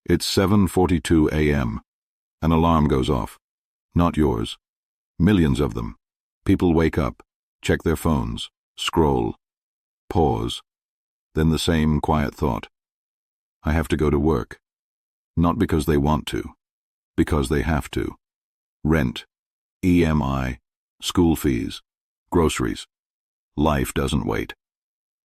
It's 7:42 a.m. An alarm goes off. Not yours. Millions of them. People wake up, check their phones, scroll, pause. Then the same quiet thought. I have to go to work. Not because they want to, because they have to. Rent, EMI, school fees, groceries. Life doesn't wait.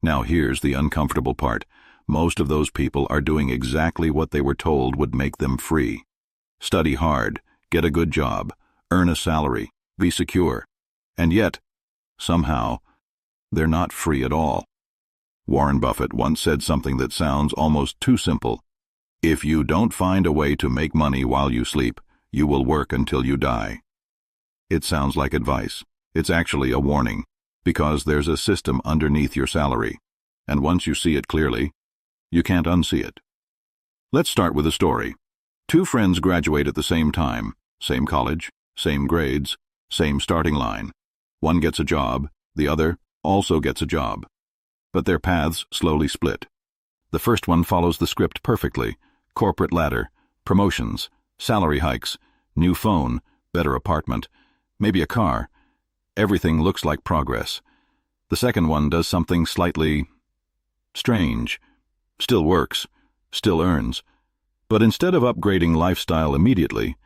Now here's the uncomfortable part. Most of those people are doing exactly what they were told would make them free. Study hard, get a good job, earn a salary, be secure. And yet, somehow, they're not free at all. Warren Buffett once said something that sounds almost too simple. If you don't find a way to make money while you sleep, you will work until you die. It sounds like advice. It's actually a warning, because there's a system underneath your salary, and once you see it clearly, you can't unsee it. Let's start with a story. Two friends graduate at the same time, same college, same grades, same starting line. One gets a job, the other also gets a job. But their paths slowly split. The first one follows the script perfectly. Corporate ladder, promotions, salary hikes, new phone, better apartment, maybe a car. Everything looks like progress. The second one does something slightly strange. Still works, still earns. But instead of upgrading lifestyle immediately,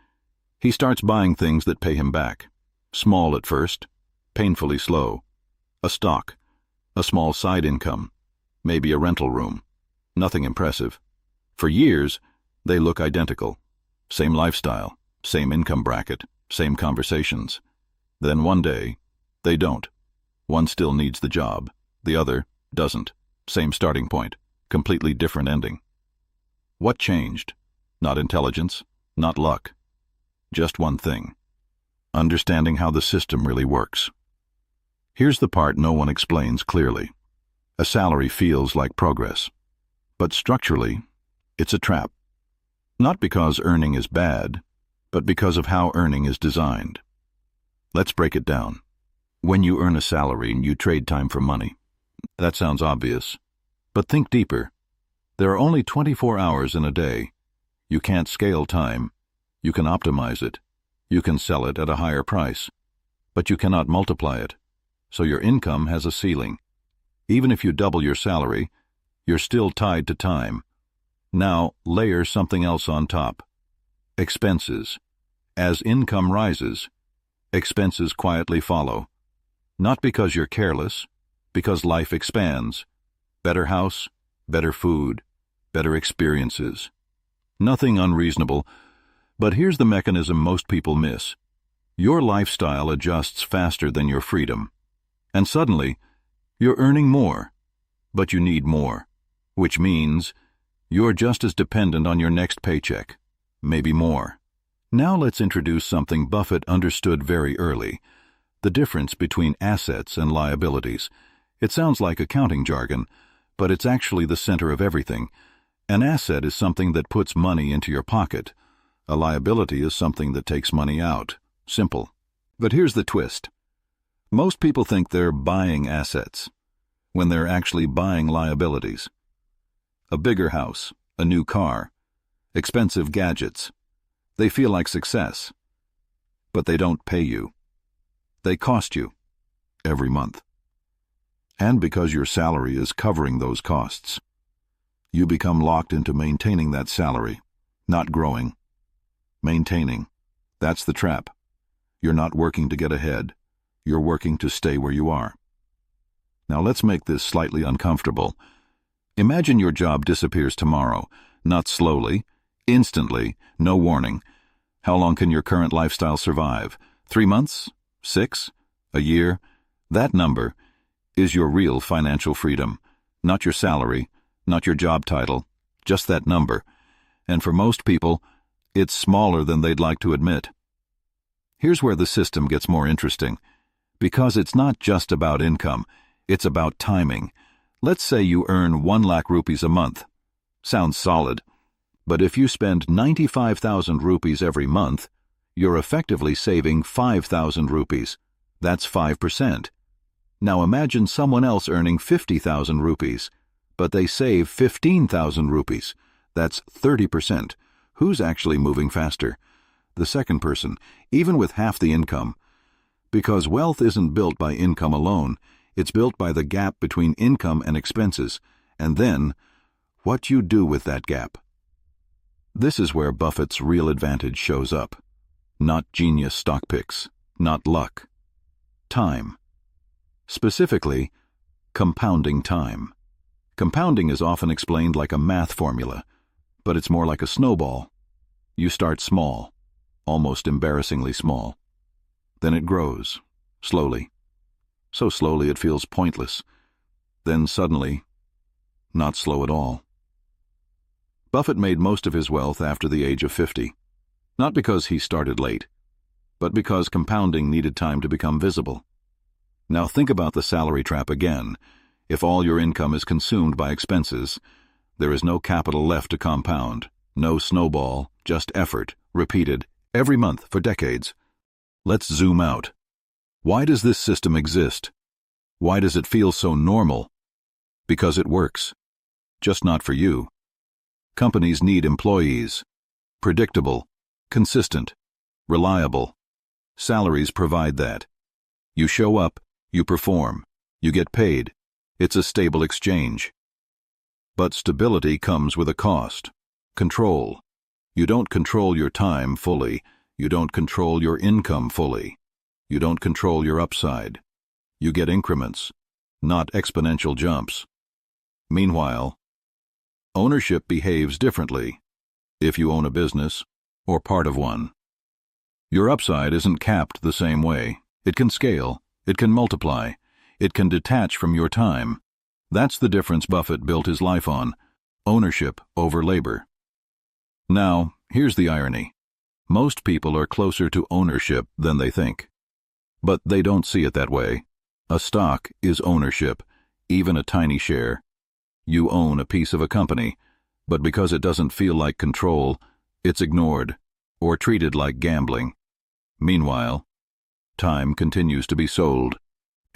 he starts buying things that pay him back. Small at first, painfully slow. A stock, a small side income, maybe a rental room. Nothing impressive. For years, they look identical. Same lifestyle, same income bracket, same conversations. Then one day, they don't. One still needs the job, the other doesn't. Same starting point, completely different ending. What changed? Not intelligence, not luck. Just one thing. Understanding how the system really works. Here's the part no one explains clearly. A salary feels like progress. But structurally, it's a trap. Not because earning is bad, but because of how earning is designed. Let's break it down. When you earn a salary and you trade time for money, that sounds obvious. But think deeper. There are only 24 hours in a day. You can't scale time. You can optimize it. You can sell it at a higher price. But you cannot multiply it. So your income has a ceiling. Even if you double your salary, you're still tied to time. Now, layer something else on top. Expenses. As income rises, expenses quietly follow. Not because you're careless, because life expands. Better house, better food, better experiences. Nothing unreasonable, but here's the mechanism most people miss. Your lifestyle adjusts faster than your freedom. And suddenly, you're earning more, but you need more, which means you're just as dependent on your next paycheck, maybe more. Now let's introduce something Buffett understood very early, the difference between assets and liabilities. It sounds like accounting jargon, but it's actually the center of everything. An asset is something that puts money into your pocket. A liability is something that takes money out. Simple. But here's the twist. Most people think they're buying assets, when they're actually buying liabilities. A bigger house, a new car, expensive gadgets. They feel like success, but they don't pay you. They cost you every month. And because your salary is covering those costs, you become locked into maintaining that salary, not growing. Maintaining. That's the trap. You're not working to get ahead. You're working to stay where you are. Now let's make this slightly uncomfortable. Imagine your job disappears tomorrow, not slowly, instantly, no warning. How long can your current lifestyle survive? 3 months? 6? A year? That number is your real financial freedom. Not your salary, not your job title, just that number. And for most people, it's smaller than they'd like to admit. Here's where the system gets more interesting. Because it's not just about income, it's about timing. Let's say you earn 1 lakh rupees a month. Sounds solid. But if you spend 95,000 rupees every month, you're effectively saving 5,000 rupees. That's 5%. Now imagine someone else earning 50,000 rupees, but they save 15,000 rupees. That's 30%. Who's actually moving faster? The second person, even with half the income. Because wealth isn't built by income alone, it's built by the gap between income and expenses, and then what you do with that gap. This is where Buffett's real advantage shows up. Not genius stock picks, not luck. Time. Specifically, compounding time. Compounding is often explained like a math formula, but it's more like a snowball. You start small, almost embarrassingly small. Then it grows, slowly. So slowly it feels pointless. Then suddenly, not slow at all. Buffett made most of his wealth after the age of 50. Not because he started late, but because compounding needed time to become visible. Now think about the salary trap again. If all your income is consumed by expenses, there is no capital left to compound, no snowball, just effort, repeated every month for decades. Let's zoom out. Why does this system exist? Why does it feel so normal? Because it works. Just not for you. Companies need employees. Predictable, consistent, reliable. Salaries provide that. You show up, you perform, you get paid. It's a stable exchange. But stability comes with a cost. Control. You don't control your time fully. You don't control your income fully. You don't control your upside. You get increments, not exponential jumps. Meanwhile, ownership behaves differently if you own a business or part of one. Your upside isn't capped the same way. It can scale, it can multiply, it can detach from your time. That's the difference Buffett built his life on: ownership over labor. Now, here's the irony. Most people are closer to ownership than they think. But they don't see it that way. A stock is ownership, even a tiny share. You own a piece of a company, but because it doesn't feel like control, it's ignored or treated like gambling. Meanwhile, time continues to be sold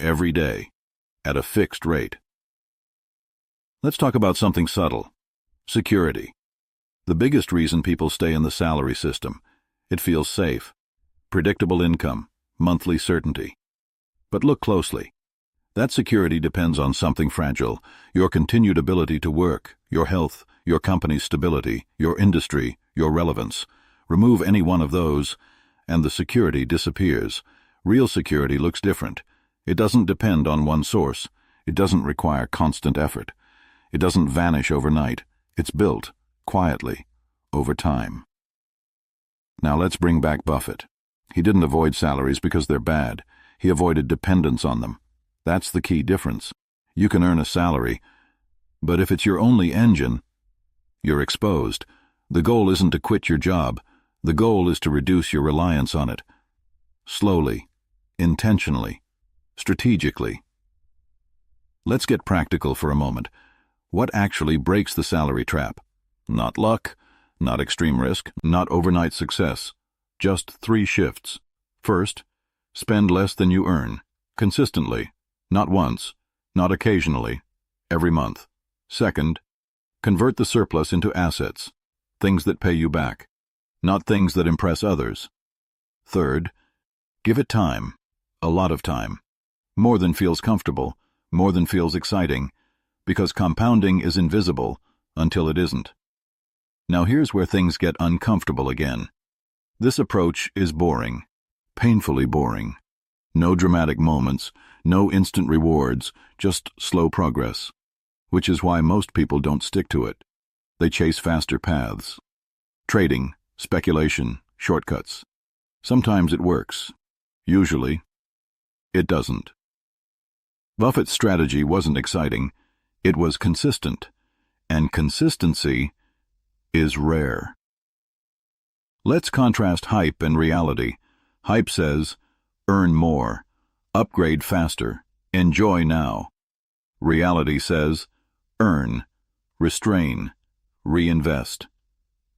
every day at a fixed rate. Let's talk about something subtle: security. The biggest reason people stay in the salary system: it feels safe, predictable income, monthly certainty. But look closely. That security depends on something fragile: your continued ability to work, your health, your company's stability, your industry, your relevance. Remove any one of those, and the security disappears. Real security looks different. It doesn't depend on one source. It doesn't require constant effort. It doesn't vanish overnight. It's built, quietly, over time. Now let's bring back Buffett. He didn't avoid salaries because they're bad. He avoided dependence on them. That's the key difference. You can earn a salary, but if it's your only engine, you're exposed. The goal isn't to quit your job. The goal is to reduce your reliance on it. Slowly, intentionally, strategically. Let's get practical for a moment. What actually breaks the salary trap? Not luck, not extreme risk, not overnight success. Just 3 shifts. First, spend less than you earn, consistently, not once, not occasionally, every month. Second, convert the surplus into assets, things that pay you back, not things that impress others. Third, give it time, a lot of time, more than feels comfortable, more than feels exciting, because compounding is invisible until it isn't. Now here's where things get uncomfortable again. This approach is boring, painfully boring. No dramatic moments, no instant rewards, just slow progress, which is why most people don't stick to it. They chase faster paths. Trading, speculation, shortcuts. Sometimes it works. Usually, it doesn't. Buffett's strategy wasn't exciting. It was consistent, and consistency is rare. Let's contrast hype and reality. Hype says, earn more, upgrade faster, enjoy now. Reality says, earn, restrain, reinvest.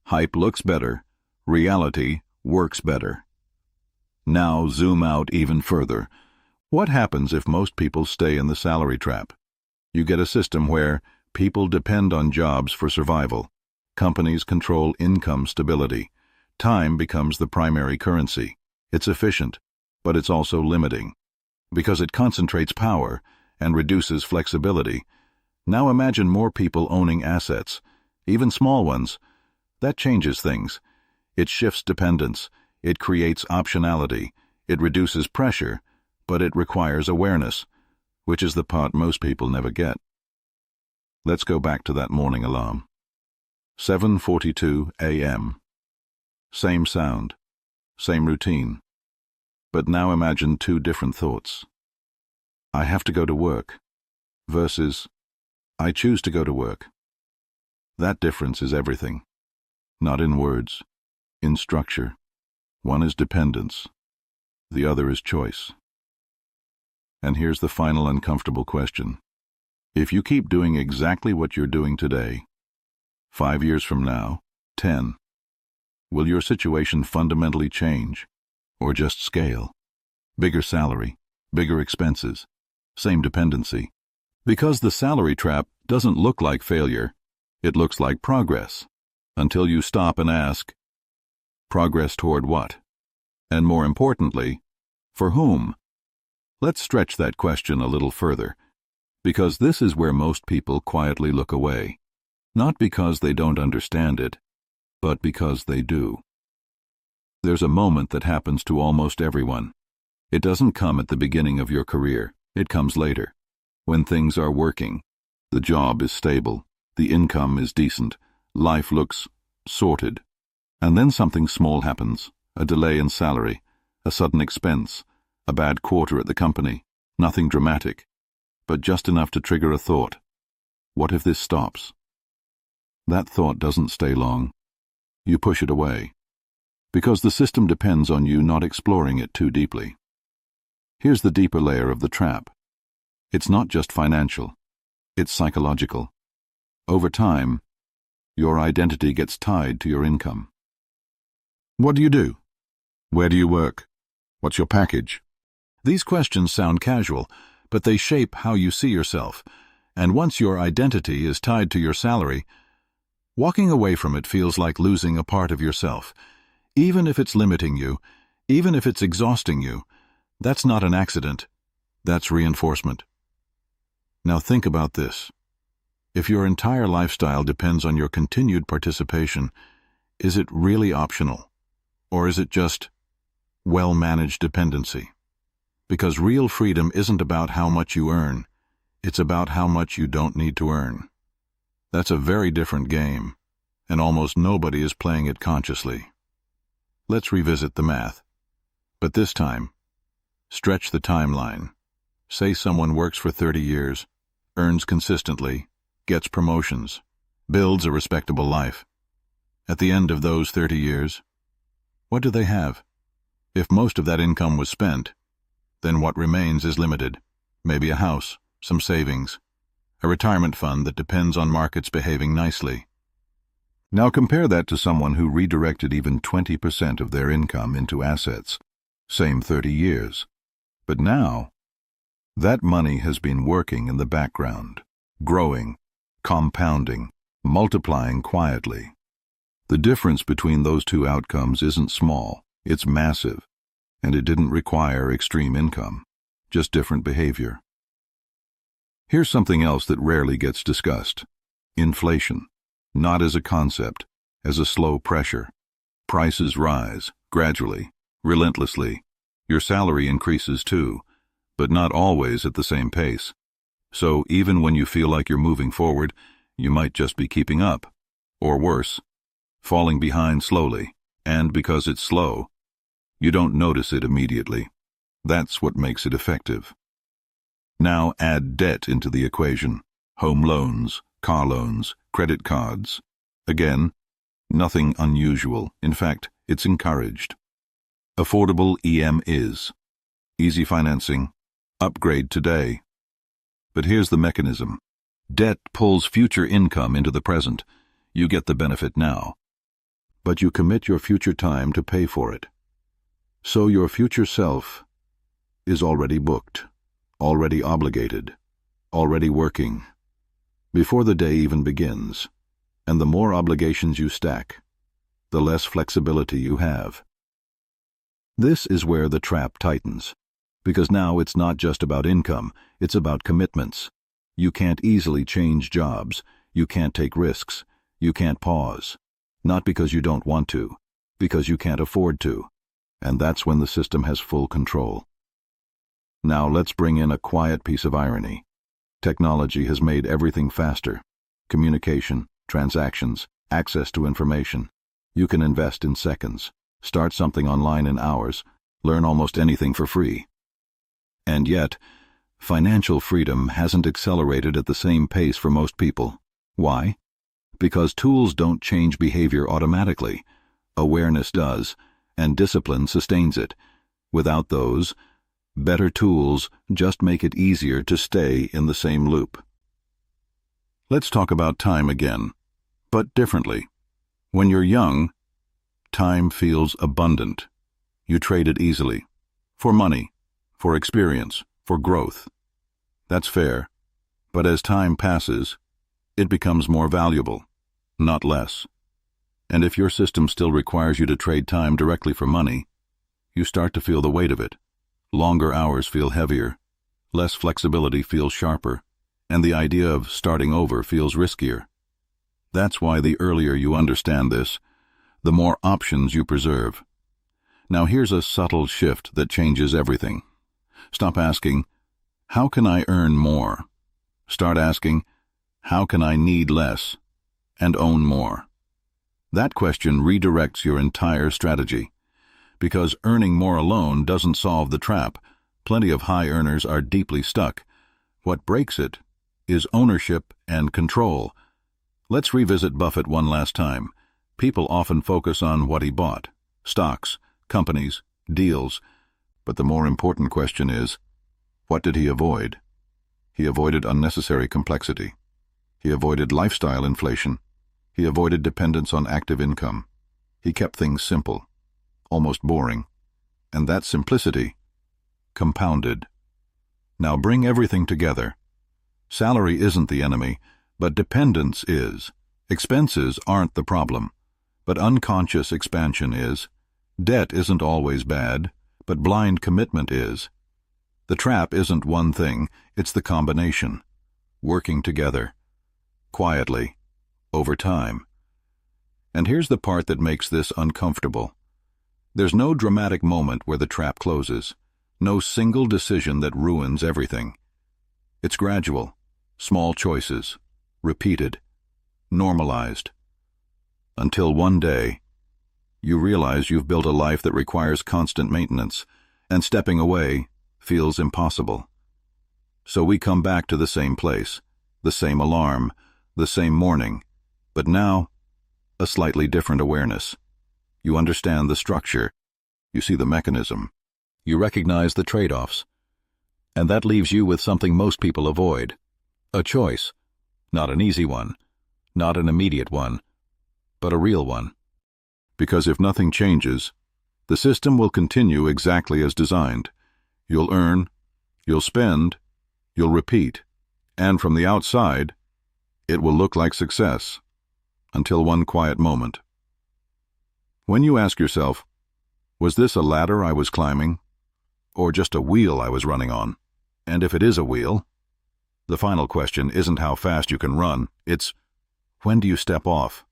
Hype looks better, reality works better. Now zoom out even further. What happens if most people stay in the salary trap? You get a system where people depend on jobs for survival. Companies control income stability. Time becomes the primary currency. It's efficient, but it's also limiting, because it concentrates power and reduces flexibility. Now imagine more people owning assets, even small ones. That changes things. It shifts dependence. It creates optionality. It reduces pressure, but it requires awareness, which is the part most people never get. Let's go back to that morning alarm. 7:42 a.m. Same sound, same routine. But now imagine two different thoughts. I have to go to work versus I choose to go to work. That difference is everything. Not in words, in structure. One is dependence, the other is choice. And here's the final uncomfortable question. If you keep doing exactly what you're doing today, 5 years from now, 10, will your situation fundamentally change, or just scale? Bigger salary, bigger expenses, same dependency. Because the salary trap doesn't look like failure, it looks like progress, until you stop and ask, progress toward what? And more importantly, for whom? Let's stretch that question a little further, because this is where most people quietly look away, not because they don't understand it, but because they do. There's a moment that happens to almost everyone. It doesn't come at the beginning of your career, it comes later, when things are working, the job is stable, the income is decent, life looks sorted. And then something small happens, a delay in salary, a sudden expense, a bad quarter at the company, nothing dramatic, but just enough to trigger a thought. What if this stops? That thought doesn't stay long. You push it away, because the system depends on you not exploring it too deeply. Here's the deeper layer of the trap. It's not just financial, it's psychological. Over time, your identity gets tied to your income. What do you do? Where do you work? What's your package? These questions sound casual, but they shape how you see yourself. And once your identity is tied to your salary, walking away from it feels like losing a part of yourself. Even if it's limiting you, even if it's exhausting you, that's not an accident. That's reinforcement. Now think about this. If your entire lifestyle depends on your continued participation, is it really optional? Or is it just well-managed dependency? Because real freedom isn't about how much you earn, it's about how much you don't need to earn. That's a very different game, and almost nobody is playing it consciously. Let's revisit the math. But this time, stretch the timeline. Say someone works for 30 years, earns consistently, gets promotions, builds a respectable life. At the end of those 30 years, what do they have? If most of that income was spent, then what remains is limited. Maybe a house, some savings, a retirement fund that depends on markets behaving nicely. Now compare that to someone who redirected even 20% of their income into assets, same 30 years. But now, that money has been working in the background, growing, compounding, multiplying quietly. The difference between those two outcomes isn't small, it's massive, and it didn't require extreme income, just different behavior. Here's something else that rarely gets discussed. Inflation, not as a concept, as a slow pressure. Prices rise, gradually, relentlessly. Your salary increases too, but not always at the same pace. So even when you feel like you're moving forward, you might just be keeping up, or worse, falling behind slowly, and because it's slow, you don't notice it immediately. That's what makes it effective. Now add debt into the equation. Home loans, car loans, credit cards. Again, nothing unusual. In fact, it's encouraged. Affordable EM is. Easy financing. Upgrade today. But here's the mechanism. Debt pulls future income into the present. You get the benefit now, but you commit your future time to pay for it. So your future self is already booked, already obligated, already working, before the day even begins. And the more obligations you stack, the less flexibility you have. This is where the trap tightens, because now it's not just about income, it's about commitments. You can't easily change jobs, you can't take risks, you can't pause. Not because you don't want to, because you can't afford to. And that's when the system has full control. Now let's bring in a quiet piece of irony. Technology has made everything faster. Communication, transactions, access to information. You can invest in seconds, start something online in hours, learn almost anything for free. And yet, financial freedom hasn't accelerated at the same pace for most people. Why? Because tools don't change behavior automatically. Awareness does, and discipline sustains it. Without those, better tools just make it easier to stay in the same loop. Let's talk about time again, but differently. When you're young, time feels abundant. You trade it easily. For money, for experience, for growth. That's fair. But as time passes, it becomes more valuable, not less. And if your system still requires you to trade time directly for money, you start to feel the weight of it. Longer hours feel heavier, less flexibility feels sharper, and the idea of starting over feels riskier. That's why the earlier you understand this, the more options you preserve. Now here's a subtle shift that changes everything. Stop asking, how can I earn more? Start asking, how can I need less and own more? That question redirects your entire strategy. Because earning more alone doesn't solve the trap. Plenty of high earners are deeply stuck. What breaks it is ownership and control. Let's revisit Buffett one last time. People often focus on what he bought, stocks, companies, deals. But the more important question is, what did he avoid? He avoided unnecessary complexity. He avoided lifestyle inflation. He avoided dependence on active income. He kept things simple, almost boring. And that simplicity compounded. Now bring everything together. Salary isn't the enemy, but dependence is. Expenses aren't the problem, but unconscious expansion is. Debt isn't always bad, but blind commitment is. The trap isn't one thing, it's the combination. Working together. Quietly. Over time. And here's the part that makes this uncomfortable. There's no dramatic moment where the trap closes. No single decision that ruins everything. It's gradual. Small choices. Repeated. Normalized. Until one day, you realize you've built a life that requires constant maintenance, and stepping away feels impossible. So we come back to the same place, the same alarm, the same morning, but now, a slightly different awareness. You understand the structure, you see the mechanism, you recognize the trade-offs, and that leaves you with something most people avoid. A choice, not an easy one, not an immediate one, but a real one. Because if nothing changes, the system will continue exactly as designed. You'll earn, you'll spend, you'll repeat, and from the outside, it will look like success, until one quiet moment. When you ask yourself, was this a ladder I was climbing, or just a wheel I was running on? And if it is a wheel, the final question isn't how fast you can run, it's when do you step off?